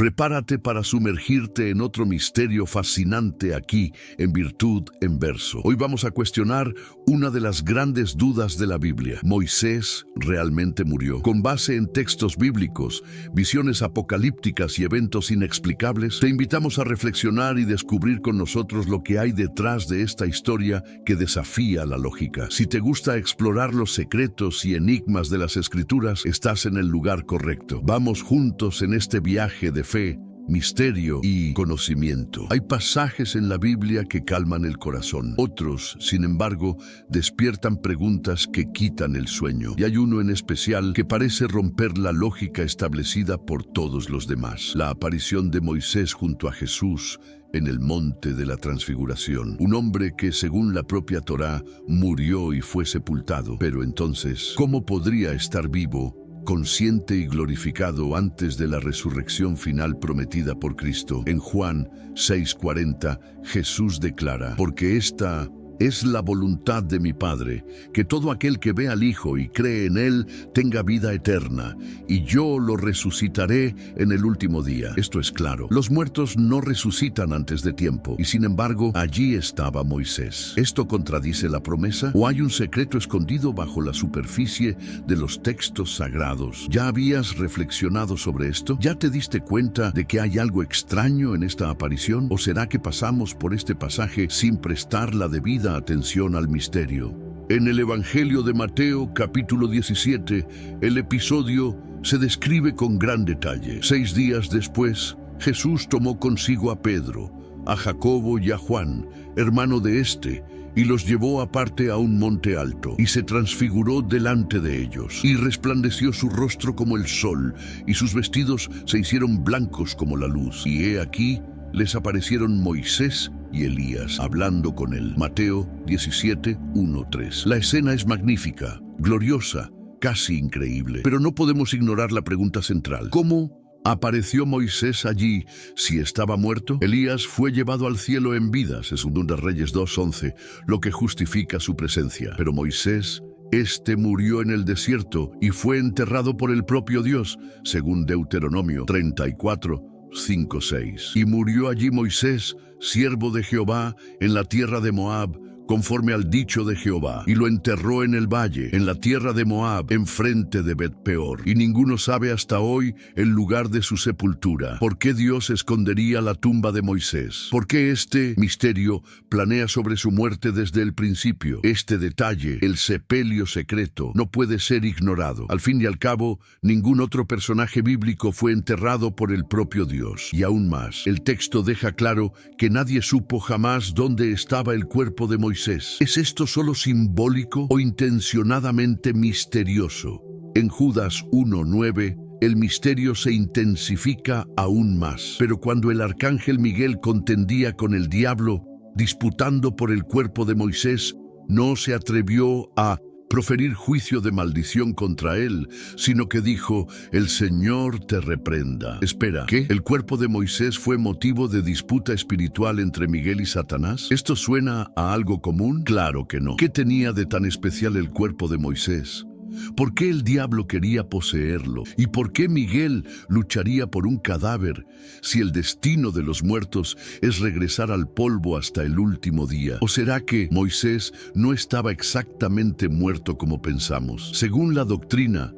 Prepárate para sumergirte en otro misterio fascinante aquí, en Virtud en Verso. Hoy vamos a cuestionar una de las grandes dudas de la Biblia. ¿Moisés realmente murió? Con base en textos bíblicos, visiones apocalípticas y eventos inexplicables, te invitamos a reflexionar y descubrir con nosotros lo que hay detrás de esta historia que desafía la lógica. Si te gusta explorar los secretos y enigmas de las Escrituras, estás en el lugar correcto. Vamos juntos en este viaje de fe, misterio y conocimiento. Hay pasajes en la Biblia que calman el corazón. Otros, sin embargo, despiertan preguntas que quitan el sueño. Y hay uno en especial que parece romper la lógica establecida por todos los demás. La aparición de Moisés junto a Jesús en el monte de la transfiguración. Un hombre que, según la propia Torá, murió y fue sepultado. Pero entonces, ¿cómo podría estar vivo, consciente y glorificado antes de la resurrección final prometida por Cristo? En Juan 6:40, Jesús declara: porque esta es la voluntad de mi Padre, que todo aquel que ve al Hijo y cree en Él tenga vida eterna, y yo lo resucitaré en el último día. Esto es claro. Los muertos no resucitan antes de tiempo, y sin embargo, allí estaba Moisés. ¿Esto contradice la promesa? ¿O hay un secreto escondido bajo la superficie de los textos sagrados? ¿Ya habías reflexionado sobre esto? ¿Ya te diste cuenta de que hay algo extraño en esta aparición? ¿O será que pasamos por este pasaje sin prestar la debida atención al misterio? En el Evangelio de Mateo, capítulo 17, el episodio se describe con gran detalle. 6 días después, Jesús tomó consigo a Pedro, a Jacobo y a Juan, hermano de este, y los llevó aparte a un monte alto, y se transfiguró delante de ellos, y resplandeció su rostro como el sol, y sus vestidos se hicieron blancos como la luz. Y he aquí, les aparecieron Moisés y Elías, hablando con él. Mateo 17:1-3. La escena es magnífica, gloriosa, casi increíble. Pero no podemos ignorar la pregunta central: ¿cómo apareció Moisés allí si estaba muerto? Elías fue llevado al cielo en vida, según Reyes 2:11, lo que justifica su presencia. Pero Moisés, murió en el desierto y fue enterrado por el propio Dios, según Deuteronomio 34:5-6. Y murió allí Moisés, siervo de Jehová, en la tierra de Moab, conforme al dicho de Jehová, y lo enterró en el valle, en la tierra de Moab, enfrente de Bet-peor. Y ninguno sabe hasta hoy el lugar de su sepultura. ¿Por qué Dios escondería la tumba de Moisés? ¿Por qué este misterio planea sobre su muerte desde el principio? Este detalle, el sepelio secreto, no puede ser ignorado. Al fin y al cabo, ningún otro personaje bíblico fue enterrado por el propio Dios. Y aún más, el texto deja claro que nadie supo jamás dónde estaba el cuerpo de Moisés. ¿Es esto solo simbólico o intencionadamente misterioso? En Judas 1:9, el misterio se intensifica aún más. Pero cuando el arcángel Miguel contendía con el diablo, disputando por el cuerpo de Moisés, no se atrevió a proferir juicio de maldición contra él, sino que dijo: el Señor te reprenda. Espera, ¿qué? ¿El cuerpo de Moisés fue motivo de disputa espiritual entre Miguel y Satanás? ¿Esto suena a algo común? Claro que no. ¿Qué tenía de tan especial el cuerpo de Moisés? ¿Por qué el diablo quería poseerlo? ¿Y por qué Miguel lucharía por un cadáver si el destino de los muertos es regresar al polvo hasta el último día? ¿O será que Moisés no estaba exactamente muerto como pensamos? Según la doctrina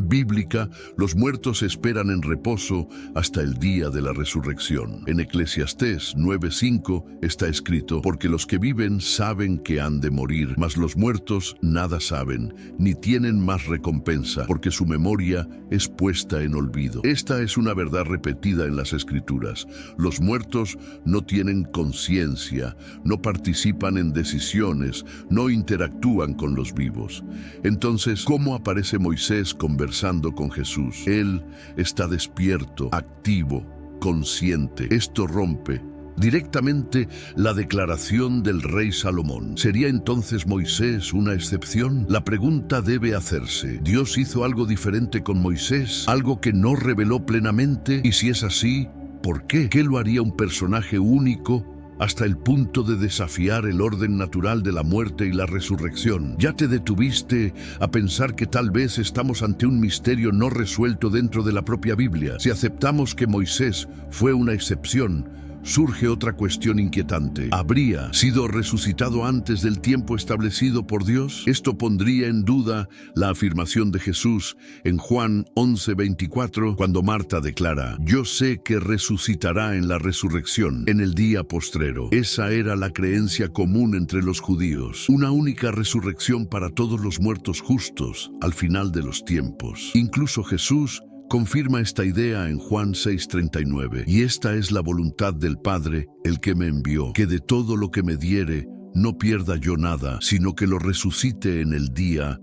bíblica, los muertos esperan en reposo hasta el día de la resurrección. En Eclesiastés 9:5 está escrito: porque los que viven saben que han de morir, mas los muertos nada saben, ni tienen más recompensa, porque su memoria es puesta en olvido. Esta es una verdad repetida en las Escrituras. Los muertos no tienen conciencia, no participan en decisiones, no interactúan con los vivos. Entonces, ¿cómo aparece Moisés conversando con Jesús? Él está despierto, activo, consciente. Esto rompe directamente la declaración del rey Salomón. ¿Sería entonces Moisés una excepción? La pregunta debe hacerse: ¿Dios hizo algo diferente con Moisés? ¿Algo que no reveló plenamente? Y si es así, ¿por qué? ¿Qué lo haría un personaje único hasta el punto de desafiar el orden natural de la muerte y la resurrección. ¿Ya te detuviste a pensar que tal vez estamos ante un misterio no resuelto dentro de la propia Biblia? Si aceptamos que Moisés fue una excepción, surge otra cuestión inquietante. ¿Habría sido resucitado antes del tiempo establecido por Dios? Esto pondría en duda la afirmación de Jesús en Juan 11:24, cuando Marta declara: «Yo sé que resucitará en la resurrección, en el día postrero». Esa era la creencia común entre los judíos, una única resurrección para todos los muertos justos al final de los tiempos. Incluso Jesús confirma esta idea en Juan 6:39. «Y esta es la voluntad del Padre, el que me envió, que de todo lo que me diere no pierda yo nada, sino que lo resucite en el día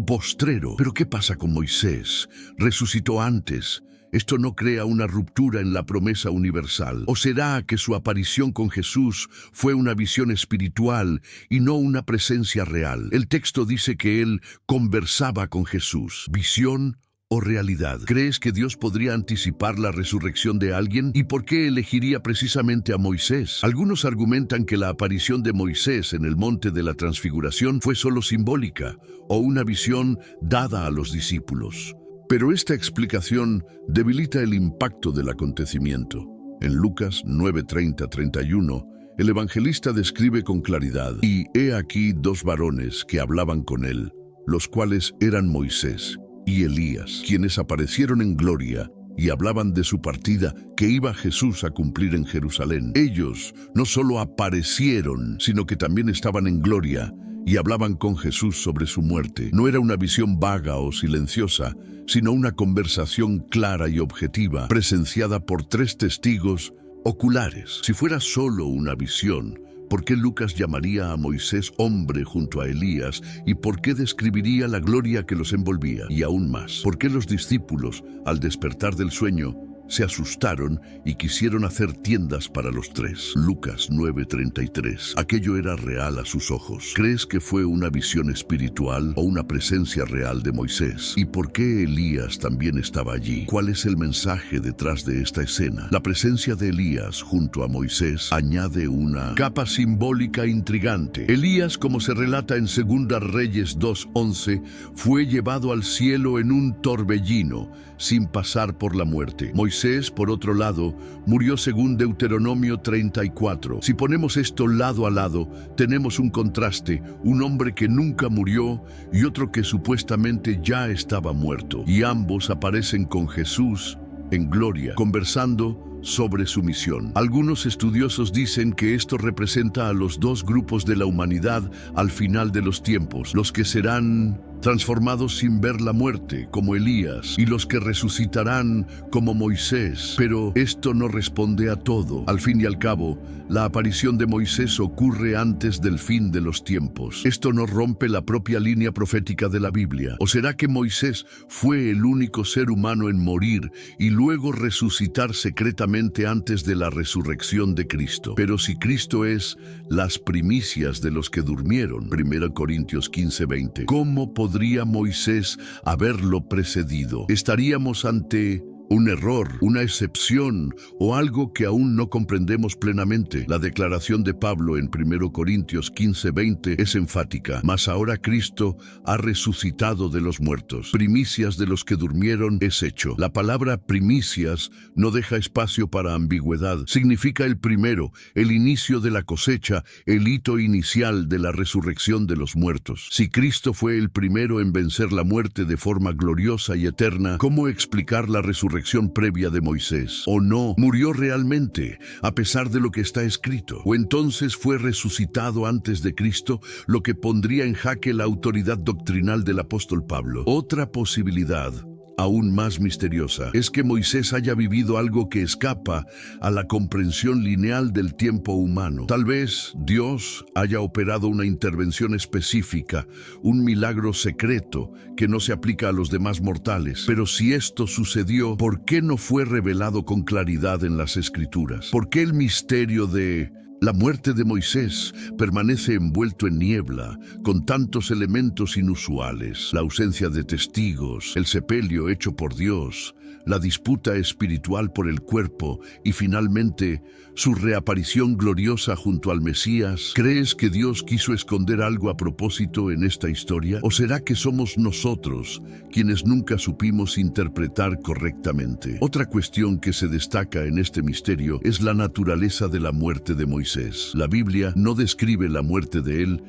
postrero». Pero ¿qué pasa con Moisés? ¿Resucitó antes? ¿Esto no crea una ruptura en la promesa universal? ¿O será que su aparición con Jesús fue una visión espiritual y no una presencia real? El texto dice que él conversaba con Jesús. ¿Visión o realidad? ¿Crees que Dios podría anticipar la resurrección de alguien? ¿Y por qué elegiría precisamente a Moisés? Algunos argumentan que la aparición de Moisés en el monte de la Transfiguración fue solo simbólica o una visión dada a los discípulos. Pero esta explicación debilita el impacto del acontecimiento. En Lucas 9:30-31, el evangelista describe con claridad: «Y he aquí dos varones que hablaban con él, los cuales eran Moisés y Elías, quienes aparecieron en gloria y hablaban de su partida que iba Jesús a cumplir en Jerusalén». Ellos no solo aparecieron, sino que también estaban en gloria y hablaban con Jesús sobre su muerte. No era una visión vaga o silenciosa, sino una conversación clara y objetiva, presenciada por tres testigos oculares. Si fuera solo una visión, ¿por qué Lucas llamaría a Moisés hombre junto a Elías? ¿Y por qué describiría la gloria que los envolvía? Y aún más, ¿por qué los discípulos, al despertar del sueño, se asustaron y quisieron hacer tiendas para los tres? Lucas 9:33. Aquello era real a sus ojos. ¿Crees que fue una visión espiritual o una presencia real de Moisés? ¿Y por qué Elías también estaba allí? ¿Cuál es el mensaje detrás de esta escena? La presencia de Elías junto a Moisés añade una capa simbólica intrigante. Elías, como se relata en 2 Reyes 2:11, fue llevado al cielo en un torbellino, sin pasar por la muerte. Moisés, por otro lado, murió según Deuteronomio 34. Si ponemos esto lado a lado, tenemos un contraste: un hombre que nunca murió y otro que supuestamente ya estaba muerto. Y ambos aparecen con Jesús en gloria, conversando sobre su misión. Algunos estudiosos dicen que esto representa a los dos grupos de la humanidad al final de los tiempos: los que serán transformados sin ver la muerte, como Elías, y los que resucitarán, como Moisés. Pero esto no responde a todo. Al fin y al cabo, la aparición de Moisés ocurre antes del fin de los tiempos. ¿Esto no rompe la propia línea profética de la Biblia? ¿O será que Moisés fue el único ser humano en morir y luego resucitar secretamente antes de la resurrección de Cristo? Pero si Cristo es las primicias de los que durmieron, 1 Corintios 15:20, ¿cómo podría Moisés haberlo precedido? ¿Estaríamos ante un error, una excepción o algo que aún no comprendemos plenamente? La declaración de Pablo en 1 Corintios 15:20 es enfática: «Mas ahora Cristo ha resucitado de los muertos, primicias de los que durmieron es hecho». La palabra primicias no deja espacio para ambigüedad. Significa el primero, el inicio de la cosecha, el hito inicial de la resurrección de los muertos. Si Cristo fue el primero en vencer la muerte de forma gloriosa y eterna, ¿cómo explicar la resurrección previa de Moisés? ¿O no murió realmente, a pesar de lo que está escrito? ¿O entonces fue resucitado antes de Cristo, lo que pondría en jaque la autoridad doctrinal del apóstol Pablo? Otra posibilidad, aún más misteriosa, es que Moisés haya vivido algo que escapa a la comprensión lineal del tiempo humano. Tal vez Dios haya operado una intervención específica, un milagro secreto que no se aplica a los demás mortales. Pero si esto sucedió, ¿por qué no fue revelado con claridad en las Escrituras? ¿Por qué el misterio de La muerte de Moisés permanece envuelto en niebla, con tantos elementos inusuales: la ausencia de testigos, el sepelio hecho por Dios, la disputa espiritual por el cuerpo y finalmente su reaparición gloriosa junto al Mesías. ¿Crees que Dios quiso esconder algo a propósito en esta historia? ¿O será que somos nosotros quienes nunca supimos interpretar correctamente? Otra cuestión que se destaca en este misterio es la naturaleza de la muerte de Moisés. La Biblia no describe la muerte de él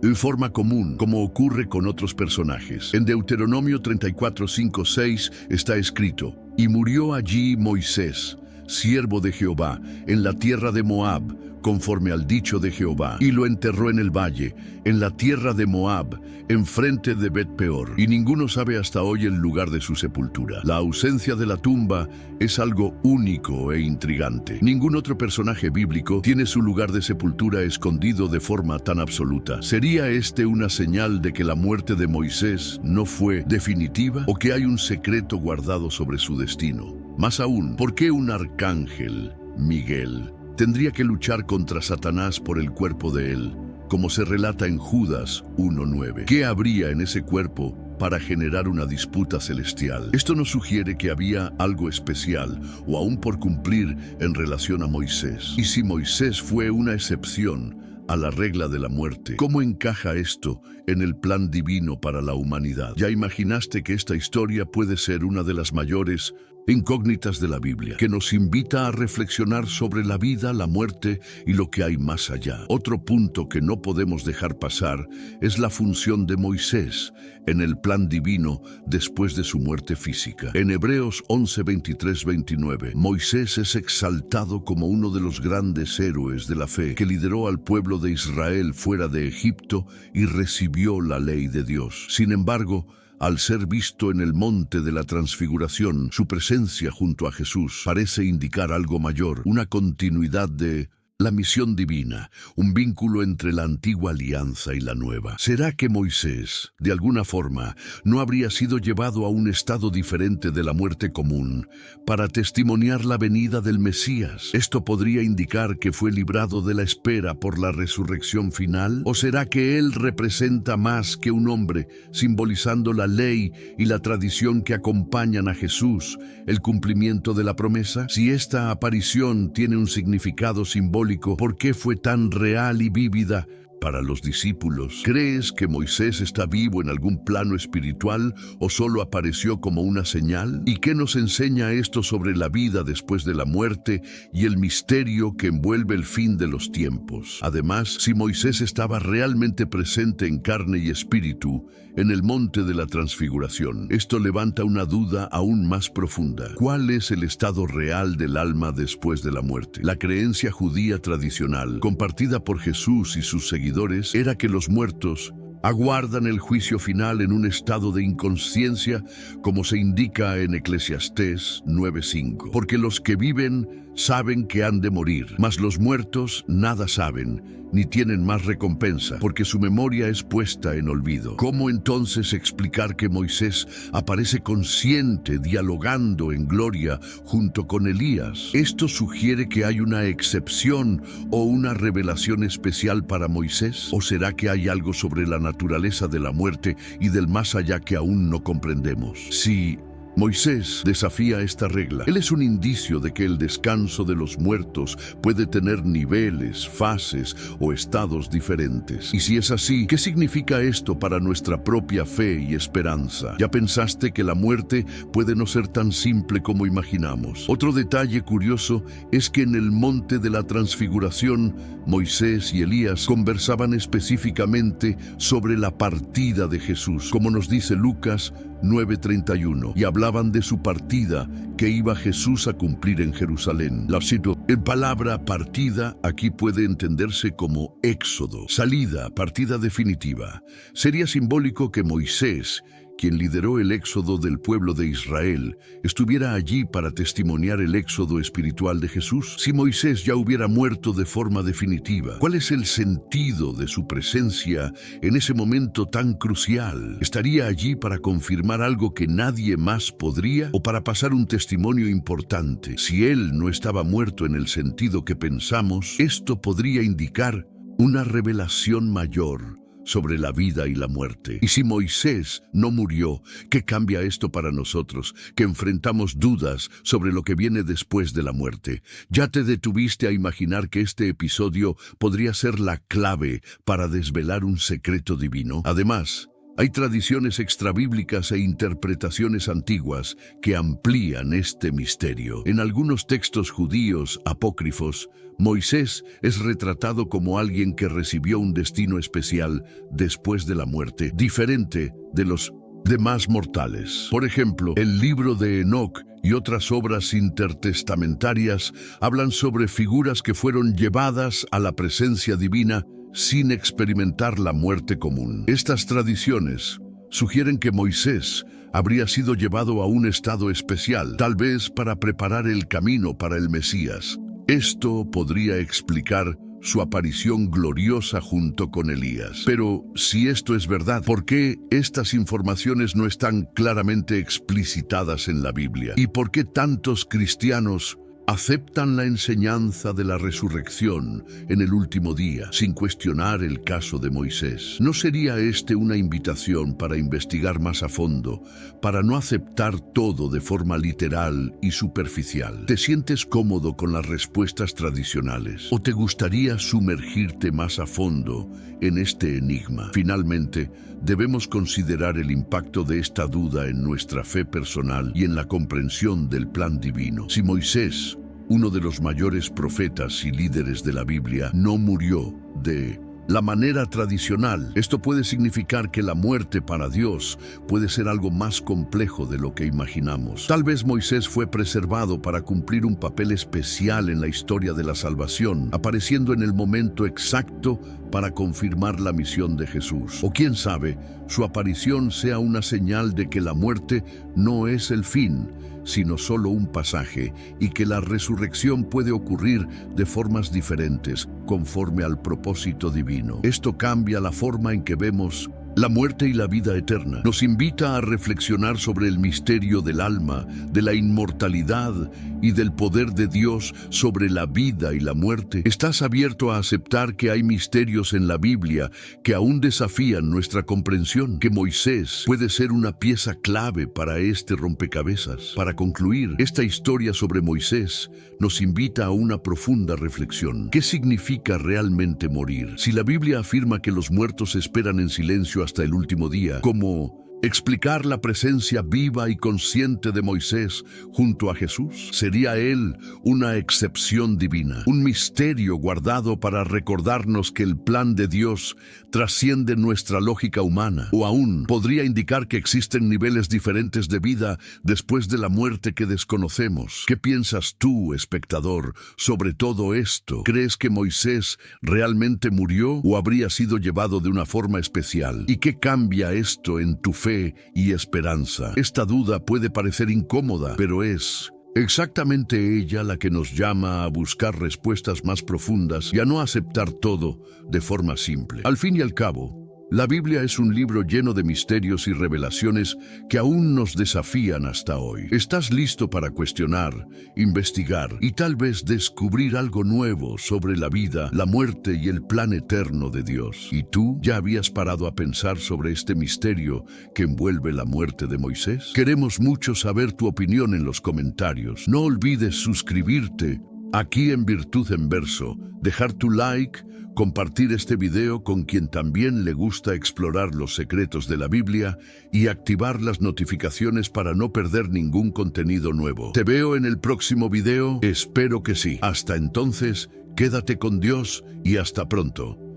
en forma común, como ocurre con otros personajes. En Deuteronomio 34, 5, 6 está escrito: «Y murió allí Moisés, siervo de Jehová, en la tierra de Moab, conforme al dicho de Jehová, y lo enterró en el valle, en la tierra de Moab, enfrente de Bet-peor, y ninguno sabe hasta hoy el lugar de su sepultura». La ausencia de la tumba es algo único e intrigante. Ningún otro personaje bíblico tiene su lugar de sepultura escondido de forma tan absoluta. ¿Sería este una señal de que la muerte de Moisés no fue definitiva, o que hay un secreto guardado sobre su destino? Más aún, ¿por qué un arcángel, Miguel, tendría que luchar contra Satanás por el cuerpo de él, como se relata en Judas 1:9? ¿Qué habría en ese cuerpo para generar una disputa celestial? Esto nos sugiere que había algo especial o aún por cumplir en relación a Moisés. Y si Moisés fue una excepción a la regla de la muerte, ¿cómo encaja esto en el plan divino para la humanidad? ¿Ya imaginaste que esta historia puede ser una de las mayores incógnitas de la Biblia, que nos invita a reflexionar sobre la vida, la muerte y lo que hay más allá? Otro punto que no podemos dejar pasar es la función de Moisés en el plan divino después de su muerte física. En Hebreos 11, 23, 29, Moisés es exaltado como uno de los grandes héroes de la fe que lideró al pueblo de Israel fuera de Egipto y recibió la ley de Dios. Sin embargo, al ser visto en el monte de la transfiguración, su presencia junto a Jesús parece indicar algo mayor, una continuidad de la misión divina, un vínculo entre la antigua alianza y la nueva. ¿Será que Moisés, de alguna forma, no habría sido llevado a un estado diferente de la muerte común para testimoniar la venida del Mesías? ¿Esto podría indicar que fue librado de la espera por la resurrección final? ¿O será que él representa más que un hombre, simbolizando la ley y la tradición que acompañan a Jesús, el cumplimiento de la promesa? Si esta aparición tiene un significado simbólico, ¿por qué fue tan real y vívida para los discípulos? ¿Crees que Moisés está vivo en algún plano espiritual o solo apareció como una señal? ¿Y qué nos enseña esto sobre la vida después de la muerte y el misterio que envuelve el fin de los tiempos? Además, si Moisés estaba realmente presente en carne y espíritu en el monte de la transfiguración, esto levanta una duda aún más profunda. ¿Cuál es el estado real del alma después de la muerte? La creencia judía tradicional, compartida por Jesús y sus seguidores, era que los muertos aguardan el juicio final en un estado de inconsciencia, como se indica en Eclesiastés 9:5. Porque los que viven saben que han de morir, mas los muertos nada saben, ni tienen más recompensa, porque su memoria es puesta en olvido. ¿Cómo entonces explicar que Moisés aparece consciente, dialogando en gloria junto con Elías? ¿Esto sugiere que hay una excepción o una revelación especial para Moisés? ¿O será que hay algo sobre la naturaleza de la muerte y del más allá que aún no comprendemos? Si Moisés desafía esta regla, él es un indicio de que el descanso de los muertos puede tener niveles, fases o estados diferentes. Y si es así, ¿qué significa esto para nuestra propia fe y esperanza? ¿Ya pensaste que la muerte puede no ser tan simple como imaginamos? Otro detalle curioso es que en el monte de la transfiguración, Moisés y Elías conversaban específicamente sobre la partida de Jesús, como nos dice Lucas 9:31, y hablaban de su partida que iba Jesús a cumplir en Jerusalén. La cito: en palabra partida aquí puede entenderse como éxodo, salida, partida definitiva. Sería simbólico que Moisés, quien lideró el éxodo del pueblo de Israel, estuviera allí para testimoniar el éxodo espiritual de Jesús? Si Moisés ya hubiera muerto de forma definitiva, ¿cuál es el sentido de su presencia en ese momento tan crucial? ¿Estaría allí para confirmar algo que nadie más podría o para pasar un testimonio importante? Si él no estaba muerto en el sentido que pensamos, esto podría indicar una revelación mayor sobre la vida y la muerte. Y si Moisés no murió, ¿qué cambia esto para nosotros, que enfrentamos dudas sobre lo que viene después de la muerte? ¿Ya te detuviste a imaginar que este episodio podría ser la clave para desvelar un secreto divino? Además, hay tradiciones extrabíblicas e interpretaciones antiguas que amplían este misterio. En algunos textos judíos apócrifos, Moisés es retratado como alguien que recibió un destino especial después de la muerte, diferente de los demás mortales. Por ejemplo, el libro de Enoc y otras obras intertestamentarias hablan sobre figuras que fueron llevadas a la presencia divina sin experimentar la muerte común. Estas tradiciones sugieren que Moisés habría sido llevado a un estado especial, tal vez para preparar el camino para el Mesías. Esto podría explicar su aparición gloriosa junto con Elías. Pero si esto es verdad, ¿por qué estas informaciones no están claramente explicitadas en la Biblia? ¿Y por qué tantos cristianos aceptan la enseñanza de la resurrección en el último día, sin cuestionar el caso de Moisés? ¿No sería este una invitación para investigar más a fondo, para no aceptar todo de forma literal y superficial? ¿Te sientes cómodo con las respuestas tradicionales? ¿O te gustaría sumergirte más a fondo en este enigma? Finalmente, debemos considerar el impacto de esta duda en nuestra fe personal y en la comprensión del plan divino. Si Moisés, uno de los mayores profetas y líderes de la Biblia, no murió de la manera tradicional, esto puede significar que la muerte para Dios puede ser algo más complejo de lo que imaginamos. Tal vez Moisés fue preservado para cumplir un papel especial en la historia de la salvación, apareciendo en el momento exacto para confirmar la misión de Jesús. O quién sabe, su aparición sea una señal de que la muerte no es el fin, sino solo un pasaje, y que la resurrección puede ocurrir de formas diferentes, conforme al propósito divino. Esto cambia la forma en que vemos la muerte y la vida eterna. Nos invita a reflexionar sobre el misterio del alma, de la inmortalidad y del poder de Dios sobre la vida y la muerte. ¿Estás abierto a aceptar que hay misterios en la Biblia que aún desafían nuestra comprensión? Que Moisés puede ser una pieza clave para este rompecabezas. Para concluir, esta historia sobre Moisés nos invita a una profunda reflexión. ¿Qué significa realmente morir? Si la Biblia afirma que los muertos esperan en silencio hasta el último día, ¿cómo explicar la presencia viva y consciente de Moisés junto a Jesús? ¿Sería él una excepción divina, un misterio guardado para recordarnos que el plan de Dios trasciende nuestra lógica humana? ¿O aún podría indicar que existen niveles diferentes de vida después de la muerte que desconocemos? ¿Qué piensas tú, espectador, sobre todo esto? ¿Crees que Moisés realmente murió o habría sido llevado de una forma especial? ¿Y qué cambia esto en tu fe y esperanza? Esta duda puede parecer incómoda, pero es exactamente ella la que nos llama a buscar respuestas más profundas y a no aceptar todo de forma simple. Al fin y al cabo, la Biblia es un libro lleno de misterios y revelaciones que aún nos desafían hasta hoy. ¿Estás listo para cuestionar, investigar y tal vez descubrir algo nuevo sobre la vida, la muerte y el plan eterno de Dios? ¿Y tú ya habías parado a pensar sobre este misterio que envuelve la muerte de Moisés? Queremos mucho saber tu opinión en los comentarios. No olvides suscribirte aquí en Virtud en Verso, dejar tu like, compartir este video con quien también le gusta explorar los secretos de la Biblia y activar las notificaciones para no perder ningún contenido nuevo. Te veo en el próximo video, espero que sí. Hasta entonces, quédate con Dios y hasta pronto.